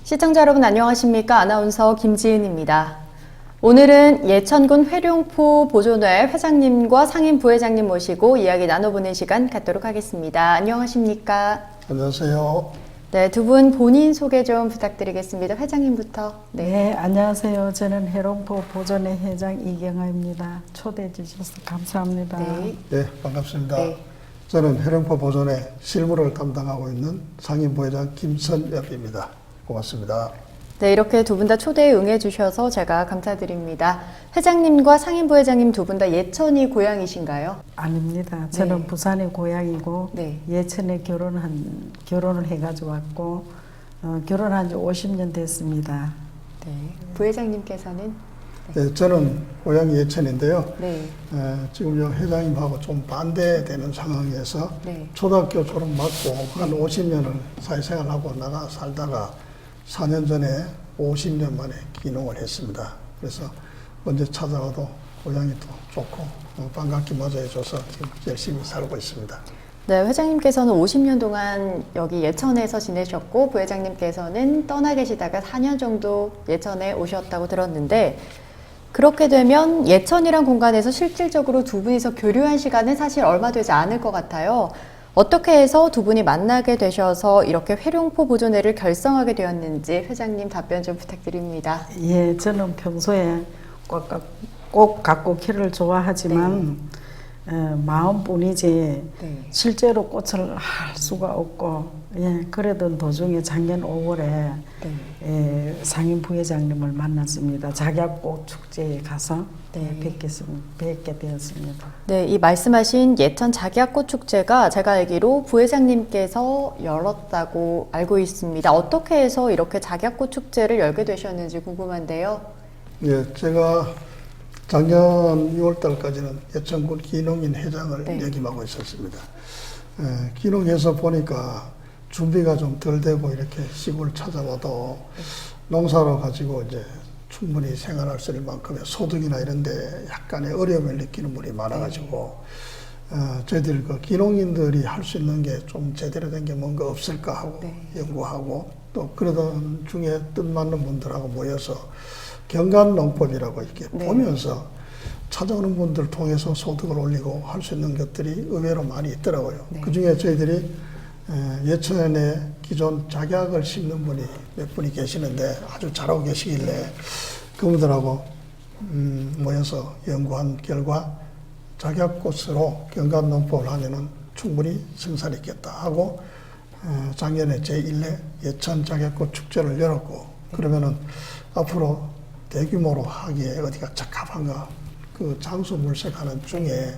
시청자 여러분 안녕하십니까? 아나운서 김지은입니다. 오늘은 예천군 회룡포 보존회 회장님과 상임 부회장님 모시고 이야기 나눠보는 시간 갖도록 하겠습니다. 안녕하십니까? 안녕하세요. 네, 두 분 본인 소개 좀 부탁드리겠습니다. 회장님부터. 네, 안녕하세요. 저는 회룡포 보존회 회장 이경아입니다. 초대해 주셔서 감사합니다. 네. 네, 반갑습니다. 네. 저는 회룡포 보존회 실무를 담당하고 있는 상임 부회장 김선엽입니다. 고맙습니다. 네, 이렇게 두 분 다 초대에 응해 주셔서 제가 감사드립니다. 회장님과 상임 부회장님 두 분 다 예천이 고향이신가요? 아닙니다. 저는 네. 부산의 고향이고 네. 예천에 결혼을 해가지고 왔고 결혼한 지 50년 됐습니다. 네. 부회장님께서는? 네, 저는 고향이 예천인데요. 네. 지금 요 회장님하고 좀 반대되는 상황에서 네. 초등학교 졸업 맞고 한 50년을 사회생활하고 나가 살다가 4년 전에 50년 만에 귀농을 했습니다. 그래서 언제 찾아와도 고향이 또 좋고 반갑게 맞이해줘서 지금 열심히 살고 있습니다. 네, 회장님께서는 50년 동안 여기 예천에서 지내셨고 부회장님께서는 떠나 계시다가 4년 정도 예천에 오셨다고 들었는데 그렇게 되면 예천이란 공간에서 실질적으로 두 분이서 교류한 시간은 사실 얼마 되지 않을 것 같아요. 어떻게 해서 두 분이 만나게 되셔서 이렇게 회룡포 보존회를 결성하게 되었는지 회장님 답변 좀 부탁드립니다. 예, 저는 평소에 꼭 갖고 키를 좋아하지만 마음뿐이지 네. 실제로 꽃을 할 수가 없고 그러던 도중에 작년 5월에 상임 부회장님을 만났습니다. 작약꽃 축제에 가서 뵙게 되었습니다. 네, 이 말씀하신 예천 작약꽃 축제가 제가 알기로 부회장님께서 열었다고 알고 있습니다. 어떻게 해서 이렇게 작약꽃 축제를 열게 되셨는지 궁금한데요. 예, 제가 작년 6월 달까지는 예천군 기농인 회장을 역임하고 있었습니다. 기농해서 보니까 준비가 좀 덜 되고 이렇게 시골 찾아와도 농사로 가지고 이제 충분히 생활할 수 있을 만큼의 소득이나 이런 데 약간의 어려움을 느끼는 분이 많아가지고 저희들 그 기농인들이 할 수 있는 게 좀 제대로 된 게 뭔가 없을까 하고 연구하고 또 그러던 중에 뜻맞는 분들하고 모여서 경간농법이라고 이렇게 보면서 찾아오는 분들 통해서 소득을 올리고 할 수 있는 것들이 의외로 많이 있더라고요. 그 중에 저희들이 예천에 기존 작약을 심는 분이 몇 분이 계시는데 아주 잘하고 계시길래 그분들하고 모여서 연구한 결과 작약꽃으로 경간농법을 하면은 충분히 생산이 있겠다 하고 작년에 제1회 예천 작약꽃 축제를 열었고 그러면은 앞으로 대규모로 하기에 어디가 적합한가 그 장소 물색하는 중에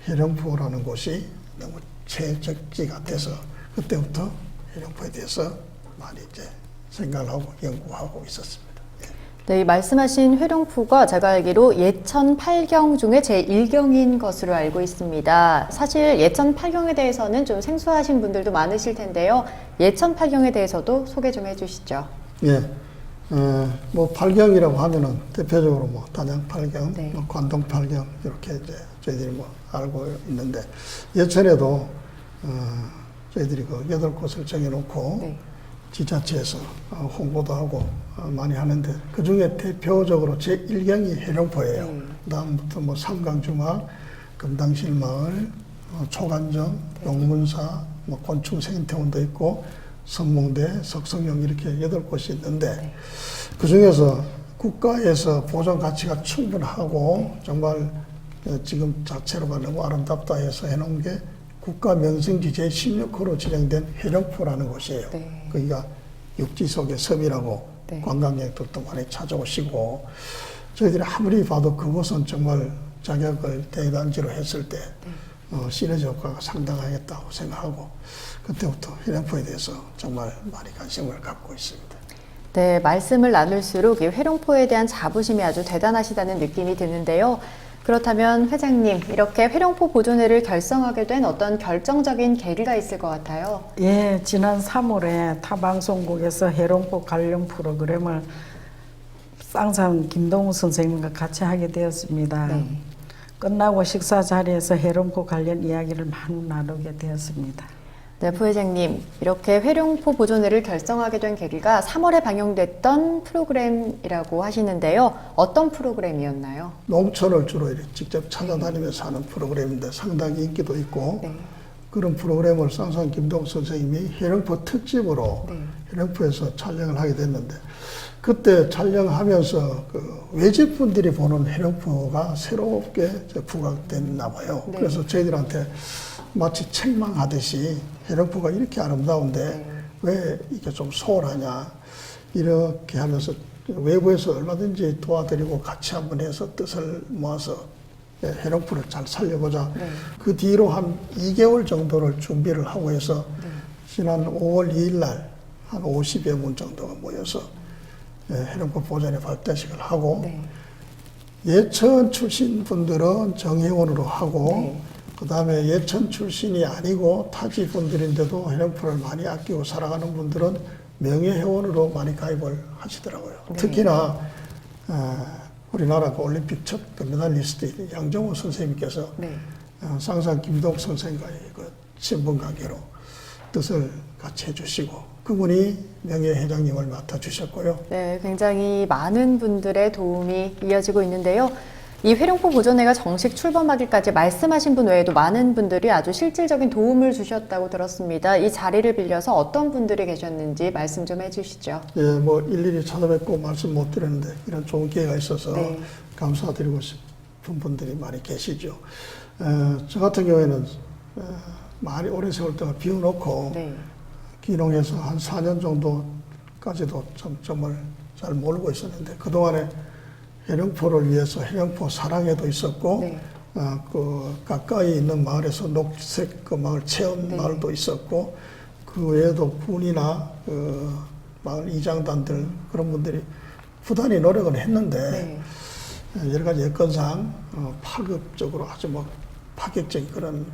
회룡포라는 곳이 너무 최적지 같아서 그때부터 회룡포에 대해서 많이 이제 생각을 하고 연구하고 있었습니다. 네, 이 말씀하신 회룡포가 제가 알기로 예천 8경 중에 제1경인 것으로 알고 있습니다. 사실 예천 8경에 대해서는 좀 생소하신 분들도 많으실 텐데요. 예천 8경에 대해서도 소개 좀 해주시죠. 예. 뭐 8경이라고 하면은 대표적으로 뭐 단양 8경, 뭐 관동 8경 이렇게 이제 저희들이 뭐 알고 있는데 예천에도 저희들이 그 8곳을 정해놓고 지자체에서 홍보도 하고 많이 하는데 그 중에 대표적으로 제1경이 회룡포예요. 다음부터 뭐 삼강주마을, 금당실마을, 초간정, 용문사, 뭐 곤충생태원도 있고 선몽대, 석성령 이렇게 8곳이 있는데 그 중에서 국가에서 보존 가치가 충분하고 정말 지금 자체로가 너무 아름답다 해서 해놓은 게 국가 명승지 제16호로 지정된 회룡포라는 곳이에요. 거기가 육지 속의 섬이라고 관광객들도 많이 찾아오시고 저희들이 아무리 봐도 그곳은 정말 작약을 대단지로 했을 때 시너지 효과가 상당하겠다고 생각하고 그때부터 회룡포에 대해서 정말 많이 관심을 갖고 있습니다. 네, 말씀을 나눌수록 이 회룡포에 대한 자부심이 아주 대단하시다는 느낌이 드는데요. 그렇다면 회장님, 이렇게 회룡포 보존회를 결성하게 된 어떤 결정적인 계기가 있을 것 같아요. 예, 지난 3월에 타방송국에서 회룡포 관련 프로그램을 쌍산 김동우 선생님과 같이 하게 되었습니다. 끝나고 식사 자리에서 회룡포 관련 이야기를 많이 나누게 되었습니다. 네, 부회장님, 이렇게 회룡포 보존회를 결성하게 된 계기가 3월에 방영됐던 프로그램이라고 하시는데요. 어떤 프로그램이었나요? 농촌을 주로 이렇게 직접 찾아다니면서 하는 프로그램인데 상당히 인기도 있고 네. 그런 프로그램을 쌍쌍 김동 선생님이 회룡포 특집으로 네. 회룡포에서 촬영을 하게 됐는데 그때 촬영하면서 그 외집분들이 보는 회룡포가 새롭게 부각됐나 봐요. 네. 그래서 저희들한테 마치 책망하듯이 회룡포가 이렇게 아름다운데 왜 이게 좀 소홀하냐 이렇게 하면서 외부에서 얼마든지 도와드리고 같이 한번 해서 뜻을 모아서 회룡포를 잘 살려보자. 네. 그 뒤로 한 2개월 정도를 준비를 하고 해서 지난 5월 2일 날 한 50여 분 정도가 모여서 회룡포 보존회 발대식을 하고 네. 예천 출신 분들은 정회원으로 하고 네. 그 다음에 예천 출신이 아니고 타지 분들인데도 회룡포를 많이 아끼고 살아가는 분들은 명예회원으로 많이 가입을 하시더라고요. 네. 특히나 우리나라 그 올림픽 첫 메달리스트 양정호 선생님께서 네. 쌍쌍 김동 선생과의 그 신분 관계로 뜻을 같이 해주시고 그분이 명예회장님을 맡아주셨고요. 네, 굉장히 많은 분들의 도움이 이어지고 있는데요. 이 회룡포 보존회가 정식 출범하기까지 말씀하신 분 외에도 많은 분들이 아주 실질적인 도움을 주셨다고 들었습니다. 이 자리를 빌려서 어떤 분들이 계셨는지 말씀 좀 해주시죠. 예, 뭐 일일이 찾아뵙고 말씀 못 드렸는데 이런 좋은 기회가 있어서 네. 감사드리고 싶은 분들이 많이 계시죠. 저 같은 경우에는 많이 오랜 세월 동안 비워놓고 네. 기농에서 한 4년 정도까지도 정말 잘 모르고 있었는데 그동안에 회룡포를 위해서 회룡포 사랑회도 있었고 네. 그 가까이 있는 마을에서 녹색 그 마을 체험 네. 마을도 있었고 그 외에도 군이나 그 마을 이장단들 그런 분들이 부단히 노력을 했는데 여러 가지 여건상 파급적으로 아주 뭐 파격적인 그런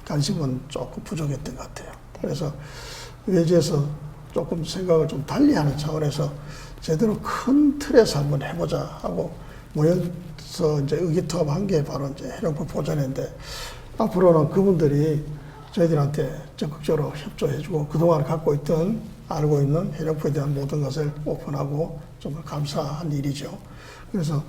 관심은 조금 부족했던 것 같아요. 그래서 외지에서 조금 생각을 좀 달리하는 차원에서 제대로 큰 틀에서 한번 해보자 하고 모여서 이제 의기투합한 게 바로 이제 회룡포 보존회인데 앞으로는 그분들이 저희들한테 적극적으로 협조해주고 그동안 갖고 있던 알고 있는 회룡포에 대한 모든 것을 오픈하고 정말 감사한 일이죠. 그래서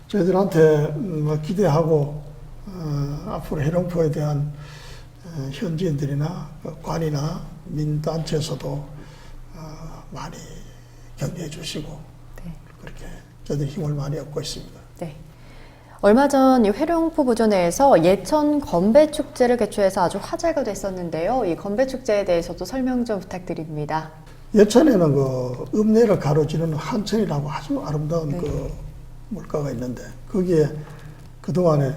저희들한테 기대하고 앞으로 회룡포에 대한 현지인들이나 관이나 민단체에서도 많이 격려해 주시고 네. 그렇게 저희들이 힘을 많이 얻고 있습니다. 네. 얼마 전 이 회룡포 보존회에서 예천 건배 축제를 개최해서 아주 화제가 됐었는데요. 이 건배 축제에 대해서도 설명 좀 부탁드립니다. 예천에는 그 읍내를 가로지르는 한천이라고 아주 아름다운 네. 그 물가가 있는데 거기에 그동안에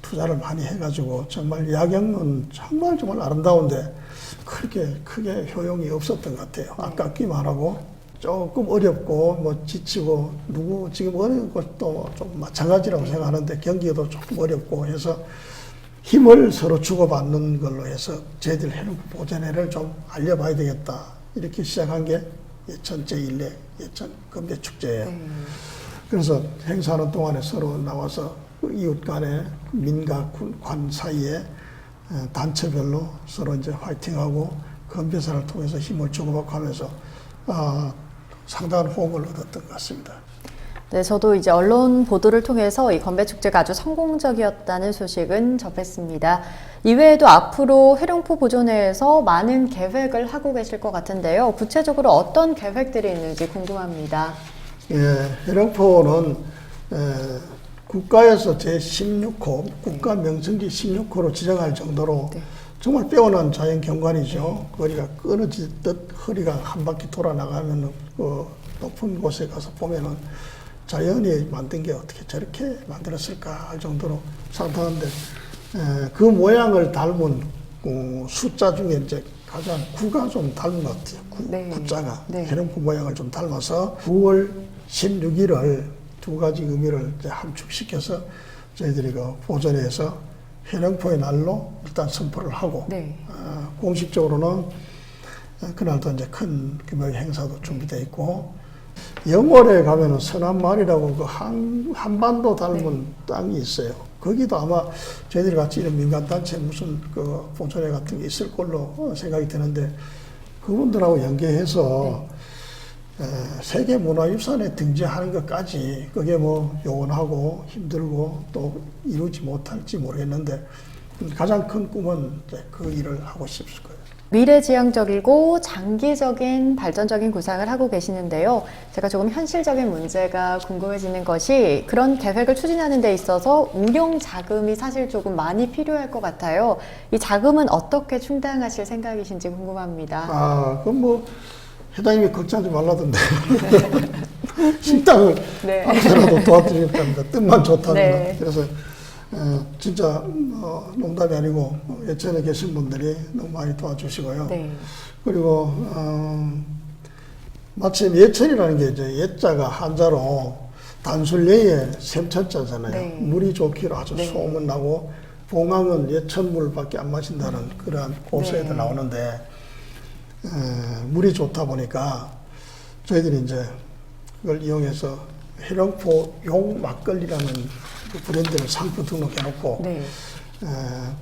투자를 많이 해가지고 정말 야경은 정말 아름다운데 그렇게 크게 효용이 없었던 것 같아요. 아깝기만 하고 조금 어렵고 뭐 지치고 누구 지금 어느 것도 좀 마찬가지라고 생각하는데 경기에도 조금 어렵고 해서 힘을 서로 주고받는 걸로 해서 저희들 회룡포 보존회를 좀 알려봐야 되겠다 이렇게 시작한 게 예천 제1회 예천 건배축제예요. 그래서 행사하는 동안에 서로 나와서 이웃 간에 민가 관 사이에 단체별로 서로 이제 화이팅하고 건배사를 통해서 힘을 주고받고 하면서 상당한 호응을 얻었던 것 같습니다. 네, 저도 이제 언론 보도를 통해서 이 건배 축제가 아주 성공적이었다는 소식은 접했습니다. 이외에도 앞으로 회룡포 보존회에서 많은 계획을 하고 계실 것 같은데요. 구체적으로 어떤 계획들이 있는지 궁금합니다. 예, 회룡포는 국가에서 제16호, 국가 명승지 16호로 지정할 정도로 네. 정말 빼어난 자연 경관이죠. 거리가 끊어지듯 허리가 한 바퀴 돌아 나가면 그 높은 곳에 가서 보면은 자연이 만든 게 어떻게 저렇게 만들었을까 할 정도로 상당한데 그 모양을 닮은 숫자 중에 이제 가장 9가 좀 닮은 것 같아요. 네. 9자가 네. 회룡포 모양을 좀 닮아서 9월 16일을 두 가지 의미를 이제 함축시켜서 저희들이 그 보존회에서 회룡포의 날로 일단 선포를 하고 네. 공식적으로는 그날도 이제 큰 규모의 행사도 준비되어 있고 영월에 가면은 서남마을이라고 그 한반도 닮은 땅이 있어요. 거기도 아마 저희들 같이 이런 민간단체 무슨 그 보존회 같은 게 있을 걸로 생각이 드는데 그분들하고 연계해서 세계문화유산에 등재하는 것까지 그게 뭐 요원하고 힘들고 또 이루지 못할지 모르겠는데 가장 큰 꿈은 이제 그 일을 하고 싶을 거예요. 미래지향적이고 장기적인 발전적인 구상을 하고 계시는데요. 제가 조금 현실적인 문제가 궁금해지는 것이 그런 계획을 추진하는 데 있어서 운용 자금이 사실 조금 많이 필요할 것 같아요. 이 자금은 어떻게 충당하실 생각이신지 궁금합니다. 그럼 뭐 회장님이 걱정하지 말라던데 식당을 네. 하나라도 도와드리겠답니다. 뜻만 좋다면. 네. 그래서 진짜 농담이 아니고 예천에 계신 분들이 너무 많이 도와주시고요. 네. 그리고 마침 예천이라는 게 이제 예자가 한자로 단술예의 샘천자잖아요. 네. 물이 좋기로 아주 네. 소문나고 봉황은 예천물밖에 안 마신다는 그러한 고서에도 네. 나오는데 물이 좋다 보니까 저희들이 이제 그걸 이용해서 해령포 용 막걸리라는 그 브랜드를 상표 등록해놓고 네.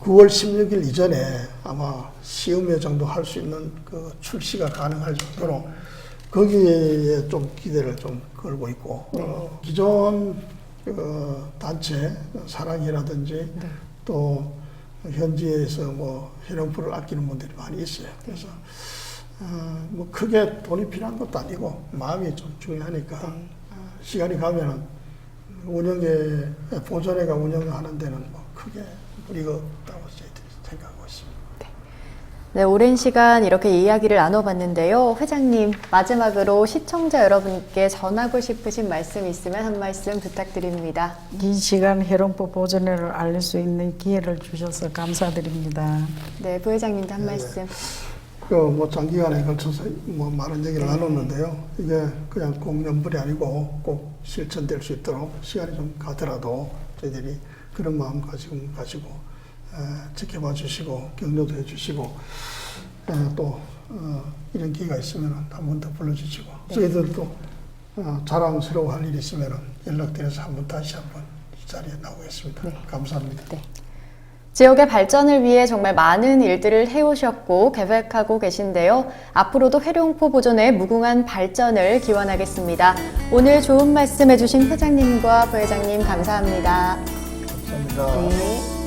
9월 16일 이전에 아마 시음회 정도 할 수 있는 그 출시가 가능할 정도로 거기에 좀 기대를 좀 걸고 있고 기존 그 단체 사랑이라든지 네. 또 현지에서 뭐 해령포를 아끼는 분들이 많이 있어요. 그래서 뭐 크게 돈이 필요한 것도 아니고 마음이 좀 중요하니까 시간이 가면은 운영회 보존회가 운영하는 데는 뭐 크게 무리가 없다고 저희들이 생각하고 있습니다. 네, 오랜 시간 이렇게 이야기를 나눠봤는데요. 회장님, 마지막으로 시청자 여러분께 전하고 싶으신 말씀 있으면 한 말씀 부탁드립니다. 이 시간 해롱포 보존회를 알릴 수 있는 기회를 주셔서 감사드립니다. 네, 부회장님도 한 말씀. 그 뭐 장기간에 걸쳐서 뭐 많은 얘기를 나눴는데요. 이게 그냥 공연불이 아니고 꼭 실천될 수 있도록 시간이 좀 가더라도 저희들이 그런 마음 가지고 지켜봐 주시고 격려도 해주시고 또 이런 기회가 있으면 한 번 더 불러주시고 저희들도 자랑스러워할 일이 있으면 연락드려서 다시 한번 이 자리에 나오겠습니다. 감사합니다. 네. 지역의 발전을 위해 정말 많은 일들을 해오셨고 계획하고 계신데요. 앞으로도 해룡포 보존의 무궁한 발전을 기원하겠습니다. 오늘 좋은 말씀 해주신 회장님과 부회장님 감사합니다. 감사합니다. 네.